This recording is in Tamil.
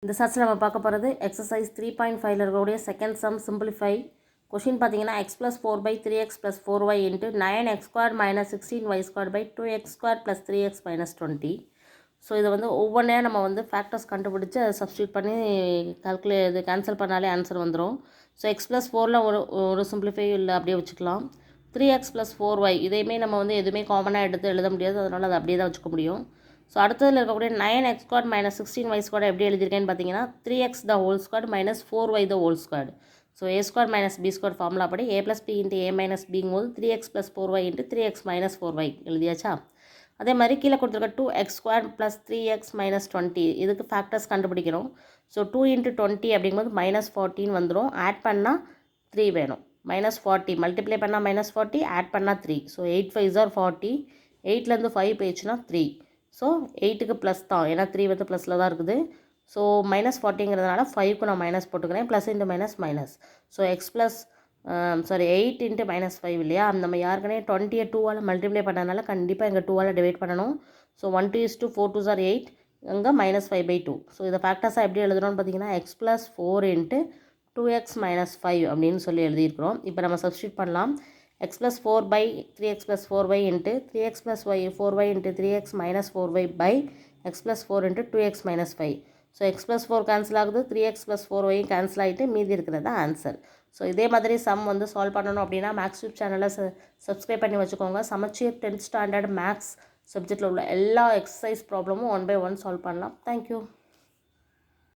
இந்த சர்ச்சில் நம்ம பார்க்க போகிறது எக்ஸசைஸ் 3.5 இருக்கக்கூடிய செகண்ட் சம் சிம்பிளிஃபை. கொஷின் பார்த்தீங்கன்னா x + 4/3x + 4y into 9x² - 16y² 2x² + 3x - 20. So இதை வந்து ஒவ்வொன்றே நம்ம வந்து ஃபேக்டர்ஸ் கண்டுபிடிச்சி அதை சப்ஸ்டியூட் பண்ணி இது கேன்சல் பண்ணாலே ஆன்சர் வந்துடும். ஸோ x + 4ல் ஒரு சிம்பிளிஃபை இல்லை அப்படியே வச்சுக்கலாம். 3x + 4y இதையுமே நம்ம வந்து எதுவுமே காமனாக எடுத்து எழுத முடியாது, அதனால் அதை அப்படியே தான் வச்சுக்க முடியும். ஸோ அடுத்ததில் இருக்கக்கூடிய 9x² - 16y² எப்படி எழுதியிருக்கேன்னு பார்த்தீங்கன்னா 3x the whole squared - 4y the whole squared. So a² - b² formula படி a + b × a - bங்கும்போது 3x + 4y × 3x - 4y எழுதியாச்சா. அதே மாதிரி கீழே கொடுத்துருக்க 2x² + 3x - 20 இதுக்கு ஃபேக்டர்ஸ் கண்டுபிடிக்கிறோம். ஸோ 2 × 20 அப்படிங்கும்போது -14 வந்துடும். ஆட் பண்ணால் 3 வேணும். -40 மல்டிப்ளை பண்ணால் -40 ஆட் பண்ணால் 3. So 8 5s are 40. 8லேருந்து 5 போயிடுச்சுன்னா 3. ஸோ 8க்கு ப்ளஸ் தான், ஏன்னா 3 வந்து ப்ளஸில் தான் இருக்குது. ஸோ -40ங்கிறதுனால 5க்கு நான் மைனஸ் போட்டுக்கிறேன். Plus into minus minus. So X plus 8 × -5 இல்லையா, நம்ம யாருக்குனே 20 2ஆல் மல்டிப்ளை பண்ணதுனால கண்டிப்பாக எங்கள் 2ஆல் டிவைட் பண்ணணும். ஸோ 1 2 is 2 4 2s are 8 அங்கே -5/2. ஸோ இதை ஃபேக்டர்ஸாக எப்படி எழுதுகிறோன்னு பார்த்தீங்கன்னா x + 4 × 2x - 5 அப்படின்னு சொல்லி எழுதியிருக்கிறோம். இப்போ நம்ம சப்ஸ்டியூட் பண்ணலாம். x + 4/3x + 4y × 3x + 4y × 3x - 4y x + 4 × 2x - 5. So x + 4 cancel ஆகுது, 3x + 4y கேன்சல் ஆகிட்டு மீதி இருக்கிறது ஆன்சர். ஸோ இதே மாதிரி சம் வந்து சால்வ் பண்ணணும் அப்படின்னா மேக்ஸ் டியூப் சேனலை சப்ஸ்கிரைப் பண்ணி வச்சுக்கோங்க. சமச்சீர் 10th ஸ்டாண்டர்ட் மேக்ஸ் சப்ஜெக்டில் உள்ள எல்லா எக்ஸசைஸ் ப்ராப்ளமும் 1 by 1 சால்வ் பண்ணலாம். தேங்க்யூ.